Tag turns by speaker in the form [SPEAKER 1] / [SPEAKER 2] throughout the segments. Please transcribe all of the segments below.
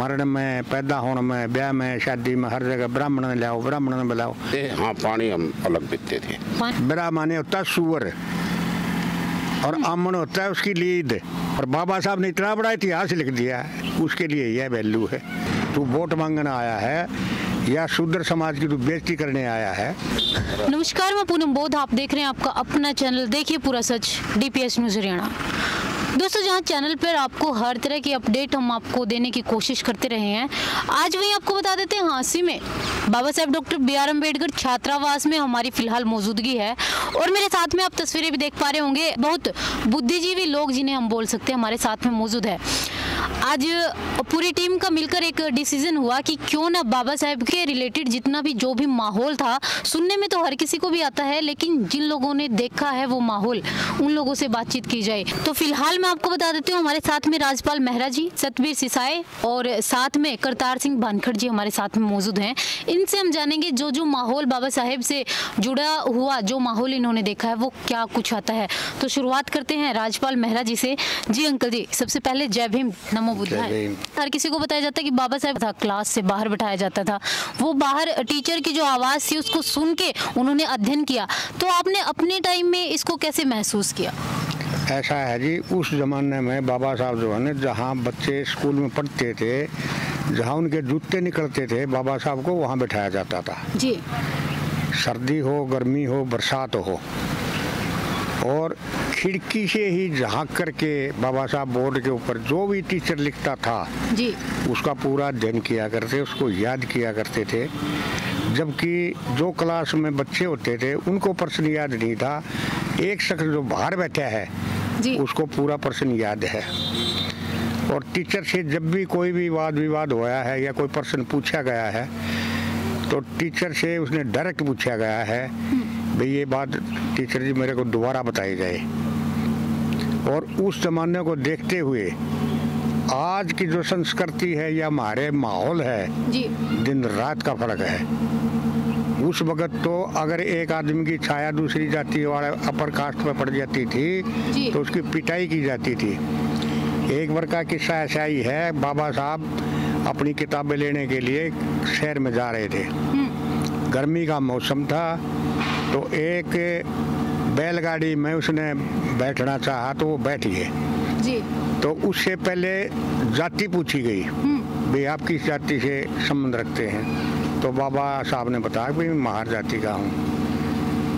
[SPEAKER 1] मरण में, पैदा होने में, ब्याह में, शादी में, हर जगह ब्राह्मण ने लाओ, ब्राह्मण ने बुलाओ।
[SPEAKER 2] हाँ, पानी हम अलग पीते थे।
[SPEAKER 1] बिरा माने होता है सुअर और आमन होता है उसकी लीद। और बाबा साहब ने इतना बड़ा इतिहास लिख दिया है, उसके लिए यह वैल्यू है। तू वोट मांगने आया है या शूद्र समाज की तू बेइज्जती करने आया है?
[SPEAKER 3] नमस्कार, मैं पूनम बोध, आप देख रहे हैं आपका अपना चैनल देखिए पूरा सच DPS न्यूज़ हरियाणा। दोस्तों, जहां चैनल पर आपको हर तरह की अपडेट हम आपको देने की कोशिश करते रहे हैं, आज वही आपको बता देते हैं हांसी में बाबा साहेब डॉक्टर BR अम्बेडकर छात्रावास में हमारी फिलहाल मौजूदगी है। और मेरे साथ में आप तस्वीरें भी देख पा रहे होंगे, बहुत बुद्धिजीवी लोग जिन्हें हम बोल सकते हैं हमारे साथ में मौजूद है। आज पूरी टीम का मिलकर एक डिसीजन हुआ कि क्यों ना बाबा साहेब के रिलेटेड जितना भी जो भी माहौल था, सुनने में तो हर किसी को भी आता है, लेकिन जिन लोगों ने देखा है वो माहौल, उन लोगों से बातचीत की जाए। तो फिलहाल मैं आपको बता देती हूँ, हमारे साथ में राजपाल मेहरा जी, सतबीर सिसाए और साथ में करतार सिंह भानखड़ जी हमारे साथ में मौजूद हैं। इनसे हम जानेंगे जो माहौल बाबा साहेब से जुड़ा हुआ, जो माहौल इन्होंने देखा है वो क्या कुछ आता है। तो शुरुआत करते हैं राजपाल मेहरा जी से। जी अंकल जी, सबसे पहले जय भीम, नमो बुद्धाय। हर किसी को बताया जाता है कि बाबा साहेब था, क्लास से बाहर बिठाया जाता था, वो बाहर टीचर की जो आवाज थी उसको सुन के उन्होंने अध्ययन किया। तो आपने अपने टाइम में इसको कैसे महसूस किया?
[SPEAKER 1] ऐसा है जी, उस जमाने में बाबा साहब जो है ना, जहाँ बच्चे स्कूल में पढ़ते थे, जहाँ उनके जूते निकलते थे, बाबा साहब को वहाँ बिठाया जाता था
[SPEAKER 3] जी।
[SPEAKER 1] सर्दी हो, गर्मी हो, बरसात हो, और खिड़की से ही झांक करके बाबा साहब बोर्ड के ऊपर जो भी टीचर लिखता था
[SPEAKER 3] जी, उसका
[SPEAKER 1] पूरा अध्ययन किया करते, उसको याद किया करते थे। जबकि जो क्लास में बच्चे होते थे उनको प्रश्न याद नहीं था, एक शख्स जो बाहर बैठा है जी, उसको पूरा प्रश्न याद है। और टीचर से जब भी कोई भी वाद विवाद होया है या कोई प्रश्न पूछा गया है, तो टीचर से उसने डायरेक्ट पूछा गया है, भाई ये बात टीचर जी मेरे को दोबारा बताई जाए। और उस जमाने को देखते हुए आज की जो संस्कृति है या हमारे माहौल है जी, दिन रात का फर्क है। उस वक्त तो अगर एक आदमी की छाया दूसरी जाति वाले अपर कास्ट में पड़ जाती थी तो उसकी पिटाई की जाती थी। एक बार का किस्सा ऐसा ही है, बाबा साहब अपनी किताबें लेने के लिए शहर में जा रहे थे, गर्मी का मौसम था, तो एक बैलगाड़ी में उसने बैठना चाहा तो वो बैठ गए जी। तो उससे पहले जाति पूछी गई, भाई आप किस जाति से संबंध रखते हैं? तो बाबा साहब ने बताया भाई मैं महार जाति का हूँ।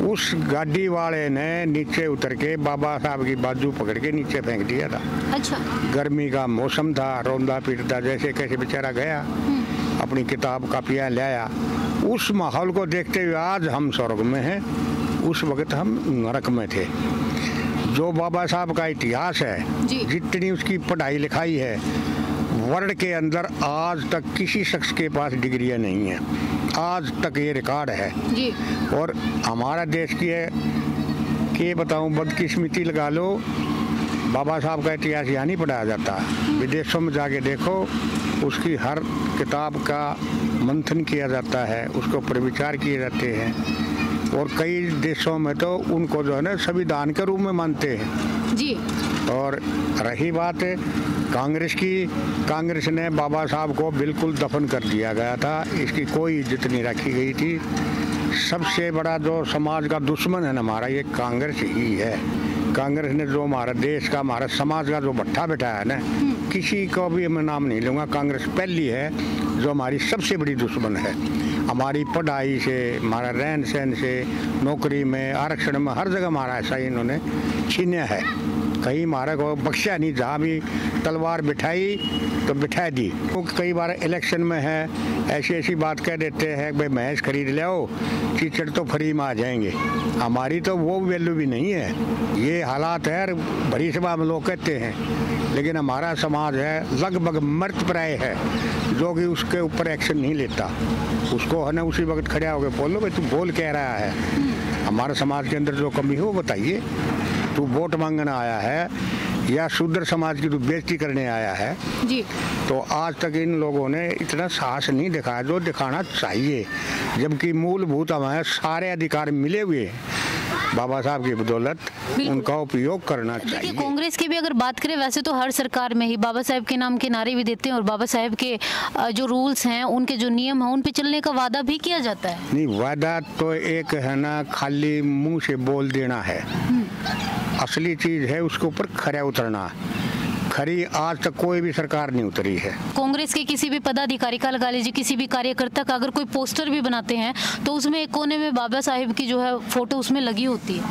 [SPEAKER 1] उस गाड़ी वाले ने नीचे उतर के बाबा साहब की बाजू पकड़ के नीचे फेंक दिया था। अच्छा। गर्मी का मौसम था, रोंदा पीटता जैसे कैसे बेचारा गया, अपनी किताब कापियाँ लाया। उस माहौल को देखते हुए आज हम स्वर्ग में हैं, उस वक्त हम नरक में थे। जो बाबा साहब का इतिहास है, जितनी उसकी पढ़ाई लिखाई है, वर्ल्ड के अंदर आज तक किसी शख्स के पास डिग्रियां नहीं है, आज तक ये रिकॉर्ड है जी। और हमारा देश की है कि बताऊं, बदकिस्मती लगा लो, बाबा साहब का इतिहास यहाँ नहीं पढ़ाया जाता। विदेशों में जाके देखो, उसकी हर किताब का मंथन किया जाता है, उसके ऊपर विचार किए जाते हैं। और कई देशों में तो उनको जो है ना संविधान के रूप में मानते हैं जी। और रही बात कांग्रेस की, कांग्रेस ने बाबा साहब को बिल्कुल दफन कर दिया गया था, इसकी कोई इज्जत नहीं रखी गई थी। सबसे बड़ा जो समाज का दुश्मन है ना हमारा, ये कांग्रेस ही है। कांग्रेस ने जो हमारा देश का, हमारा समाज का जो भट्ठा बैठाया है ना, किसी को भी मैं नाम नहीं लूँगा, कांग्रेस पहली है जो हमारी सबसे बड़ी दुश्मन है। हमारी पढ़ाई से, हमारा रहन सहन से, नौकरी में, आरक्षण में, हर जगह हमारा ऐसा ही इन्होंने छीना है। कहीं हमारे को बख्शा नहीं, जहाँ भी तलवार बिठाई तो बिठा दी। तो कई बार इलेक्शन में है ऐसी ऐसी बात कह देते हैं, भाई भैंस खरीद लो, टीचर तो फ्री में आ जाएंगे। हमारी तो वो वैल्यू भी नहीं है। ये हालात है, भरी सभा में लोग कहते हैं, लेकिन हमारा समाज है लगभग मृतप्राय है, जो कि उसके ऊपर एक्शन नहीं लेता। उसको है ना उसी वक्त खड़ा होकर बोलो, भाई तू बोल कह रहा है। हमारे समाज के अंदर जो कमी हो बताइए। तू वोट मांगने आया है या शूद्र समाज की तू बेइज्जती करने आया है जी। तो आज तक इन लोगों ने इतना साहस नहीं दिखाया जो दिखाना चाहिए, जबकि मूलभूत हमारे सारे अधिकार मिले हुए हैं। बाबा साहब की बदौलत उनका उपयोग करना चाहिए।
[SPEAKER 3] कांग्रेस की भी अगर बात करें, वैसे तो हर सरकार में ही बाबा साहब के नाम के नारे भी देते हैं और बाबा साहब के जो रूल्स हैं, उनके जो नियम हैं, उन पे चलने का वादा भी किया जाता है।
[SPEAKER 1] नहीं, वादा तो एक है ना, खाली मुंह से बोल देना है। असली चीज है उसके ऊपर खरा उतरना। खरी आज तक कोई भी सरकार नहीं उतरी है।
[SPEAKER 3] कांग्रेस के किसी भी पदाधिकारी का लगा लीजिए, किसी भी कार्यकर्ता का अगर कोई पोस्टर भी बनाते हैं तो उसमें एक कोने में बाबा साहब की जो है फोटो उसमें लगी होती है।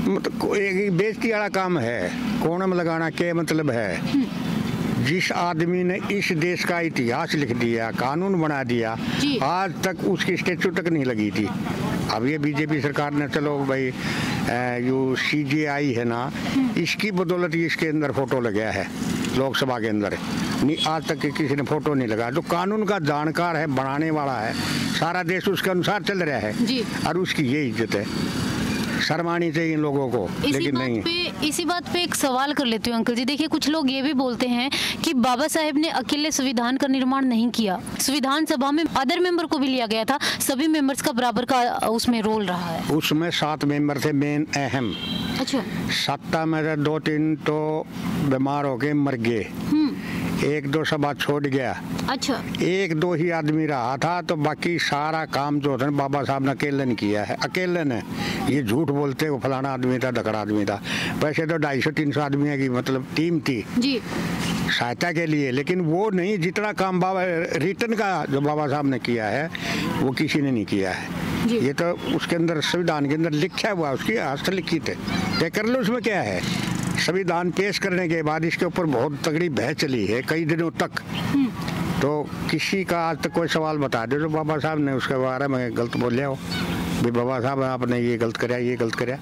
[SPEAKER 1] मतलब एक बेइज्जती वाला काम है। कोने में लगाना क्या मतलब है? जिस आदमी ने इस देश का इतिहास लिख दिया, कानून बना दिया, आज तक उसकी स्टेचू तक नहीं लगी थी। अब ये बीजेपी सरकार ने, चलो भाई जो CJI है ना, इसकी बदौलत इसके अंदर फोटो लगा है लोकसभा के अंदर। नहीं, आज तक किसी ने फोटो नहीं लगा। जो कानून का जानकार है, बनाने वाला है, सारा देश उसके अनुसार चल रहा है और उसकी ये इज्जत है। शर्मानी चाहिए इन लोगों को, लेकिन नहीं।
[SPEAKER 3] इसी बात पे एक सवाल कर लेती हूँ अंकल जी। देखिए, कुछ लोग ये भी बोलते हैं कि बाबा साहेब ने अकेले संविधान का निर्माण नहीं किया, संविधान सभा में अदर मेंबर को भी लिया गया था, सभी मेंबर्स का बराबर का उसमें रोल रहा है।
[SPEAKER 1] उसमें 7 मेंबर थे मेन अहम।
[SPEAKER 3] अच्छा।
[SPEAKER 1] 7 में से 2-3 तो बीमार हो गए, मर गए। 1-2 सभा छोड़ गया।
[SPEAKER 3] अच्छा।
[SPEAKER 1] 1-2 ही आदमी रहा था, तो बाकी सारा काम जो था बाबा साहब ने अकेले ने किया है। अकेले ने, ये झूठ बोलते वो फलाना आदमी था, ढकड़ा आदमी था। वैसे तो 250-300 आदमी की मतलब टीम थी जी सहायता के लिए, लेकिन वो नहीं, जितना काम बाबा रिटर्न का जो बाबा साहब ने किया है वो किसी ने नहीं किया है। ये तो उसके अंदर संविधान के अंदर लिखा हुआ, उसकी हस्तलिखित है, तय कर लो। उसमें क्या है? संविधान पेश करने के बाद इसके ऊपर बहुत तगड़ी बहस चली है कई दिनों तक। तो किसी का आज तक कोई सवाल बता दे जो बाबा साहब ने उसके बारे में गलत बोले हो, भाई बाबा साहब आपने ये गलत कराया, ये गलत कराया।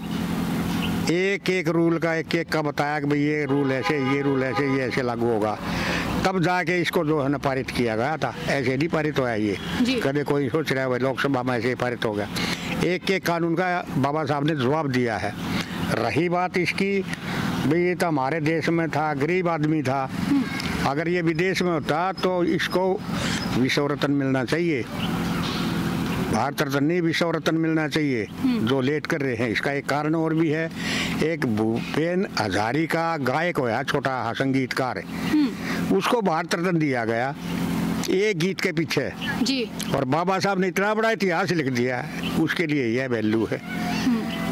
[SPEAKER 1] एक रूल का एक का बताया कि भाई ये रूल ऐसे, ये रूल ऐसे, ये ऐसे लागू होगा, तब जाके इसको जो है ना पारित किया गया था। ऐसे नहीं पारित होया ये, कभी कोई सोच रहा है लोकसभा में ऐसे पारित हो गया। एक कानून का बाबा साहब ने जवाब दिया है। रही बात इसकी, भाई ये तो हमारे देश में था, गरीब आदमी था, अगर ये विदेश में होता तो इसको विश्व रत्न मिलना चाहिए, भारत रत्न नहीं विश्व रत्न मिलना चाहिए, जो लेट कर रहे हैं। इसका एक कारण और भी है। एक भूपेन हजारिका गायक होया, छोटा संगीतकार, उसको भारत रत्न दिया गया एक गीत के पीछे जी। और बाबा साहब ने इतना बड़ा इतिहास लिख दिया, उसके लिए यह वैल्यू है।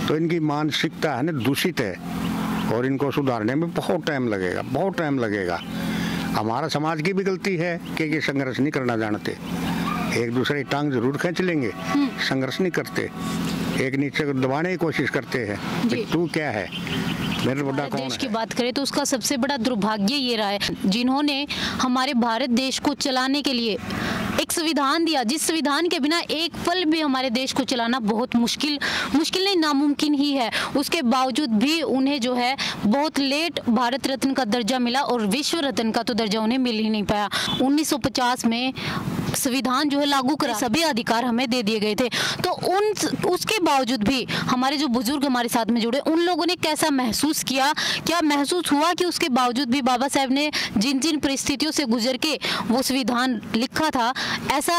[SPEAKER 1] तो इनकी मानसिकता है ना दूषित है और इनको सुधारने में बहुत टाइम लगेगा, बहुत टाइम लगेगा। हमारा समाज की भी गलती है कि ये संघर्ष नहीं करना जानते। एक दूसरे की टांग जरूर खींच लेंगे, संघर्ष नहीं करते, एक नीचे को दबाने की कोशिश करते हैं। तू क्या है, मेरे बड़ा कौन है?
[SPEAKER 3] देश की बात करें तो उसका सबसे बड़ा दुर्भाग्य ये रहा है, जिन्होंने हमारे भारत देश को चलाने के लिए एक संविधान दिया, जिस संविधान के बिना एक पल भी हमारे देश को चलाना बहुत मुश्किल नहीं, नामुमकिन ही है। उसके बावजूद भी उन्हें जो है बहुत लेट भारत रत्न का दर्जा मिला और विश्व रत्न का तो दर्जा उन्हें मिल ही नहीं पाया। 1950 में संविधान जो है लागू करा, सभी अधिकार हमें दे दिए गए थे। तो उसके बावजूद भी हमारे जो बुजुर्ग हमारे साथ में जुड़े, उन लोगों ने कैसा महसूस किया, क्या महसूस हुआ कि उसके बावजूद भी बाबा साहब ने जिन जिन परिस्थितियों से गुजर के वो संविधान लिखा था, ऐसा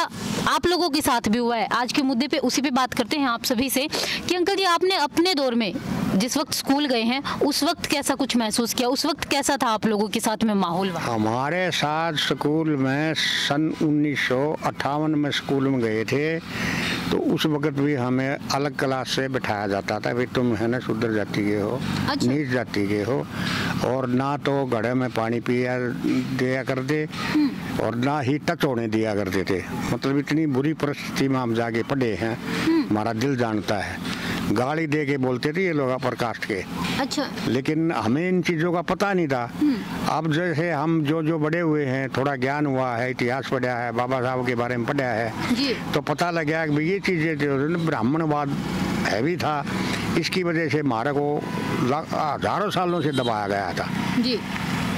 [SPEAKER 3] आप लोगों के साथ भी हुआ है। आज के मुद्दे पे उसी पे बात करते हैं आप सभी से कि अंकल जी, आपने अपने दौर में जिस वक्त स्कूल गए हैं, उस वक्त कैसा कुछ महसूस किया? उस वक्त कैसा था आप लोगों के साथ में माहौल?
[SPEAKER 1] हमारे साथ स्कूल में सन 1958 में स्कूल में गए थे, तो उस वक्त भी हमें अलग क्लास से बैठाया जाता था, भाई तुम है ना शुद्ध जाति के हो, अच्छा। नीच जाति के हो, और ना तो घड़े में पानी पिया दिया कर दे और ना ही टच होने दिया करते थे। मतलब इतनी बुरी परिस्थिति में हम जाके पढ़े हैं, हमारा दिल जानता है। गाली दे के बोलते थे ये लोग अपर कास्ट के, अच्छा। लेकिन हमें इन चीजों का पता नहीं था। अब जैसे हम जो बड़े हुए हैं, थोड़ा ज्ञान हुआ है, इतिहास पढ़ा है, बाबा साहब के बारे में पढ़ा है जी। तो पता लग गया कि ये चीजें जो ब्राह्मणवाद है भी था, इसकी वजह से हमारे को हजारों सालों से दबाया गया था जी।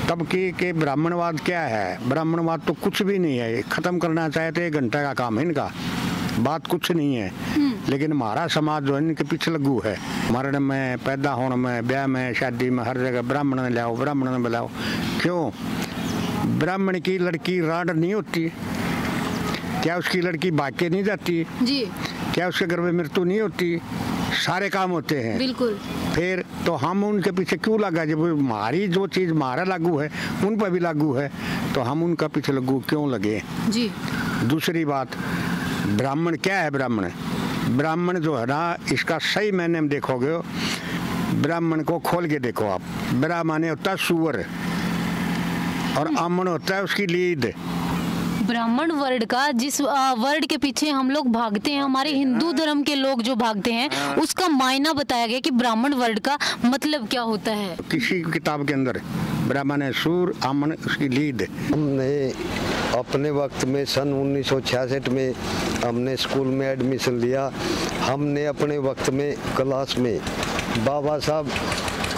[SPEAKER 1] तब कि ब्राह्मणवाद क्या है? ब्राह्मणवाद तो कुछ भी नहीं है, खत्म करना चाहे तो 1 घंटे का काम है इनका, बात कुछ नहीं है। लेकिन हमारा समाज जो है इनके पीछे लगू है। मरण में, पैदा होने में, ब्याह में, शादी में, हर जगह ब्राह्मण ने लाओ, ब्राह्मण ने बुलाओ। क्यों? ब्राह्मण की लड़की राड नहीं होती? क्या उसकी लड़की भाग के नहीं जाती जी? क्या उसके घर में मृत्यु नहीं होती? सारे काम होते हैं।
[SPEAKER 3] बिल्कुल।
[SPEAKER 1] फिर तो हम उनके पीछे क्यों लगा, जब हमारी जो चीज़ हमारा लागू है उन पर भी लागू है, तो हम उनका पीछे लागू क्यों लगे
[SPEAKER 3] जी। दूसरी
[SPEAKER 1] बात, ब्राह्मण क्या है? ब्राह्मण जो है ना, इसका सही मैंने देखोगे, ब्राह्मण को खोल के देखो आप। ब्राह्मण होता है सूअर और आमन होता है उसकी लीद।
[SPEAKER 3] ब्राह्मण वर्ड का, जिस वर्ड के पीछे हम लोग भागते हैं, हमारे हिंदू धर्म के लोग जो भागते हैं, उसका मायना बताया गया कि ब्राह्मण वर्ड का मतलब क्या होता है।
[SPEAKER 1] किसी किताब के अंदर ब्राह्मण है सूर, आमन उसकी लीद।
[SPEAKER 4] हमने अपने वक्त में सन 1966 में हमने स्कूल में एडमिशन लिया। हमने अपने वक्त में क्लास में बाबा साहब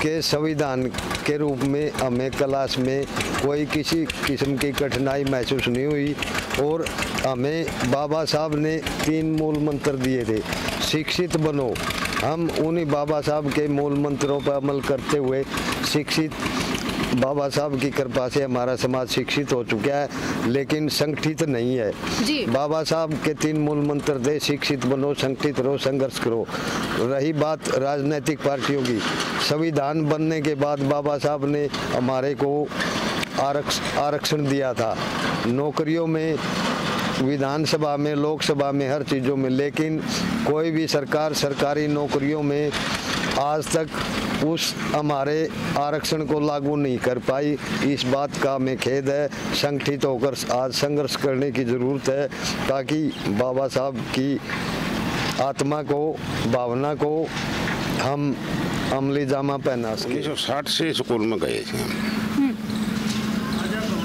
[SPEAKER 4] के संविधान के रूप में हमें क्लास में कोई किसी किस्म की कठिनाई महसूस नहीं हुई और हमें बाबा साहब ने 3 मूल मंत्र दिए थे। शिक्षित बनो। हम उन्हीं बाबा साहब के मूल मंत्रों पर अमल करते हुए शिक्षित, बाबा साहब की कृपा से हमारा समाज शिक्षित हो चुका है, लेकिन संगठित नहीं है
[SPEAKER 3] जी।
[SPEAKER 4] बाबा साहब के 3 मूल मंत्र थे, शिक्षित बनो, संगठित रहो, संघर्ष करो। रही बात राजनीतिक पार्टियों की, संविधान बनने के बाद बाबा साहब ने हमारे को आरक्षण दिया था नौकरियों में, विधानसभा में, लोकसभा में, हर चीज़ों में, लेकिन कोई भी सरकार सरकारी नौकरियों में आज तक उस हमारे आरक्षण को लागू नहीं कर पाई। इस बात का हमें खेद है। संगठित होकर आज संघर्ष करने की ज़रूरत है ताकि बाबा साहब की आत्मा को, भावना को हम अमली जामा पहना सकें।
[SPEAKER 2] 1960 से स्कूल में गए थे हम।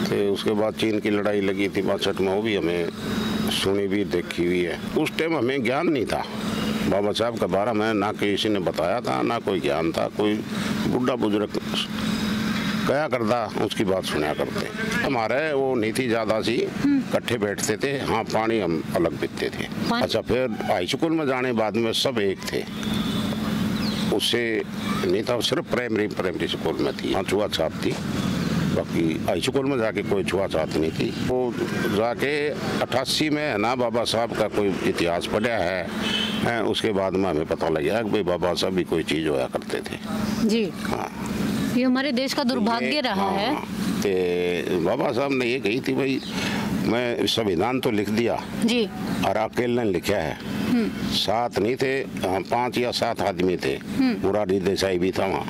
[SPEAKER 2] तो उसके बाद चीन की लड़ाई लगी थी 62 में, वो भी हमें सुनी भी देखी हुई है। उस टाइम हमें ज्ञान नहीं था बाबा साहब के बारे में, ना किसी ने बताया था, ना कोई ज्ञान था। कोई बुढ़ा बुजुर्ग कया करता उसकी बात सुना करते। हमारे वो नीति ज़्यादा सी, इकट्ठे बैठते थे। हाँ, पानी हम अलग पीते थे। अच्छा, फिर हाई स्कूल में जाने बाद में सब एक थे, उससे नहीं था। सिर्फ प्राइमरी स्कूल में थी, हाँ छुआछात थी, बाकी हाई स्कूल में जाके कोई छुआछात नहीं थी। वो जाके 88 में है ना बाबा साहब का कोई इतिहास पढ़ा है, उसके बाद में हमें पता लगा कि भाई बाबा साहब भी कोई चीज़ होया करते थे
[SPEAKER 3] जी।
[SPEAKER 2] हाँ,
[SPEAKER 3] ये हमारे देश का दुर्भाग्य रहा है।
[SPEAKER 2] तो बाबा साहब ने ये कही थी, भाई मैं संविधान तो लिख दिया
[SPEAKER 3] जी,
[SPEAKER 2] और अकेले ने लिखा है, साथ नहीं थे, 5 या 7 आदमी थे। मुरारी देसाई भी था वहाँ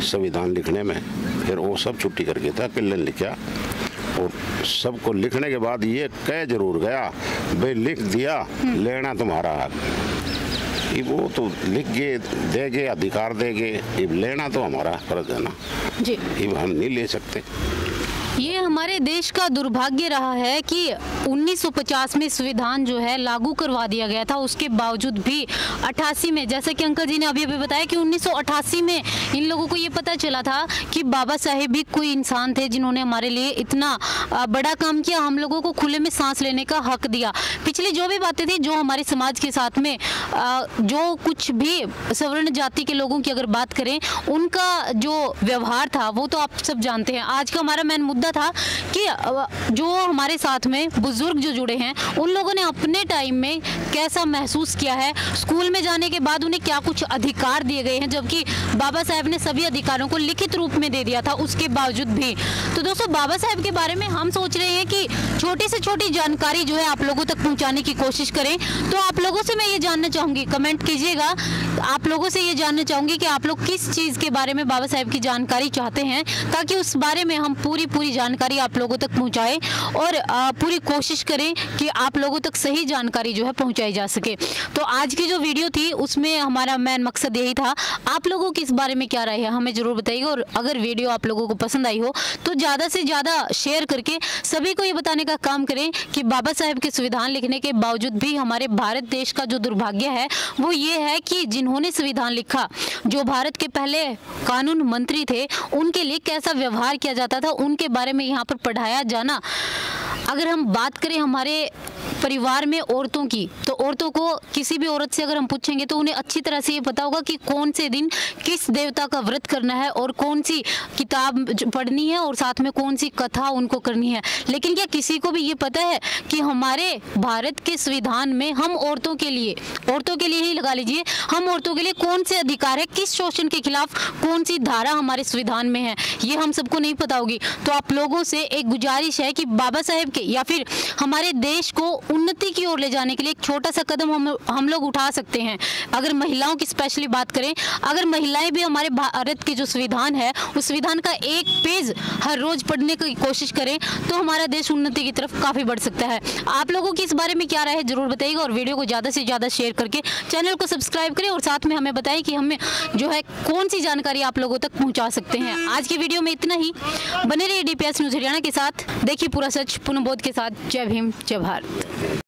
[SPEAKER 2] संविधान लिखने में। फिर वो सब छुट्टी करके था, अकेले ने लिखा। और सबको लिखने के बाद ये कह जरूर गया, भाई लिख दिया, लेना तुम्हारा हक। वो तो लिख के देगे, अधिकार देगे, लेना तो हमारा फर्ज है ना
[SPEAKER 3] जी।
[SPEAKER 2] हम नहीं ले सकते।
[SPEAKER 3] ये हमारे देश का दुर्भाग्य रहा है कि 1950 में संविधान जो है लागू करवा दिया गया था, उसके बावजूद भी 88 में, जैसे कि अंकल जी ने अभी बताया कि 1988 में इन लोगों को ये पता चला था कि बाबा साहेब भी कोई इंसान थे जिन्होंने हमारे लिए इतना बड़ा काम किया, हम लोगों को खुले में सांस लेने का हक दिया। पिछली जो भी बातें थी, जो हमारे समाज के साथ में जो कुछ भी सवर्ण जाति के लोगों की अगर बात करें, उनका जो व्यवहार था वो तो आप सब जानते हैं। आज का हमारा मेन मुद्दा था कि जो हमारे साथ में बुजुर्ग जो जुड़े हैं, उन लोगों ने अपने टाइम में कैसा महसूस किया है, स्कूल में जाने के बाद उन्हें क्या कुछ अधिकार दिए गए हैं, जबकि बाबा साहब ने सभी अधिकारों को लिखित रूप में दे दिया था उसके बावजूद भी। तो दोस्तों, बाबा साहब के बारे में हम सोच रहे हैं कि छोटी से छोटी जानकारी जो है आप लोगों तक पहुंचाने की कोशिश करें। तो आप लोगों से मैं ये जानना चाहूंगी, कमेंट कीजिएगा, आप लोगों से ये जानना चाहूंगी कि आप लोग किस चीज़ के बारे में बाबा साहब की जानकारी चाहते हैं, ताकि उस बारे में हम पूरी जानकारी आप लोगों तक पहुंचाएं और पूरी कोशिश करें कि आप लोगों तक सही जानकारी जो है पहुंचाई जा सके। तो आज की जो वीडियो थी उसमें हमारा मेन मकसद यही था। आप लोगों की इस बारे में क्या राय है हमें जरूर बताइएगा, और अगर वीडियो आप लोगों को पसंद आई हो तो ज़्यादा से ज़्यादा शेयर करके सभी को ये बताने का काम करें कि बाबा साहब के संविधान लिखने के बावजूद भी हमारे भारत देश का जो दुर्भाग्य है वो ये है कि जिन्होंने संविधान लिखा, जो भारत के पहले कानून मंत्री थे, उनके लिए कैसा व्यवहार किया जाता था, उनके बारे में यहाँ पर पढ़ाया जाना अगर हम बात करें हमारे परिवार में औरतों की, तो औरतों को किसी भी औरत से अगर हम पूछेंगे तो उन्हें अच्छी तरह से ये पता होगा कि कौन से दिन किस देवता का व्रत करना है और कौन सी किताब पढ़नी है और साथ में कौन सी कथा उनको करनी है। लेकिन क्या किसी को भी ये पता है कि हमारे भारत के संविधान में हम औरतों के लिए ही लगा लीजिए, हम औरतों के लिए कौन से अधिकार है, किस शोषण के खिलाफ कौन सी धारा हमारे संविधान में है, ये हम सबको नहीं पता होगी। तो आप लोगों से एक गुजारिश है कि बाबा साहेब के या फिर हमारे देश को उन्नति की ओर ले जाने के लिए एक छोटा सा कदम हम लोग उठा सकते हैं। अगर महिलाओं की स्पेशली बात करें, अगर महिलाएं भी हमारे भारत के जो संविधान है उस संविधान का एक पेज हर रोज पढ़ने की कोशिश करें तो हमारा देश उन्नति की तरफ काफी बढ़ सकता है। आप लोगों की इस बारे में क्या राय है जरूर बताइएगा और वीडियो को ज्यादा से ज्यादा शेयर करके चैनल को सब्सक्राइब करें और साथ में हमें बताएं कि हमें जो है कौन सी जानकारी आप लोगों तक पहुंचा सकते हैं। आज की वीडियो में इतना ही। बने रहिए DPS न्यूज़ हरियाणा के साथ, देखिए पूरा सच पूर्ण बोध के साथ। जय भीम, जय भारत।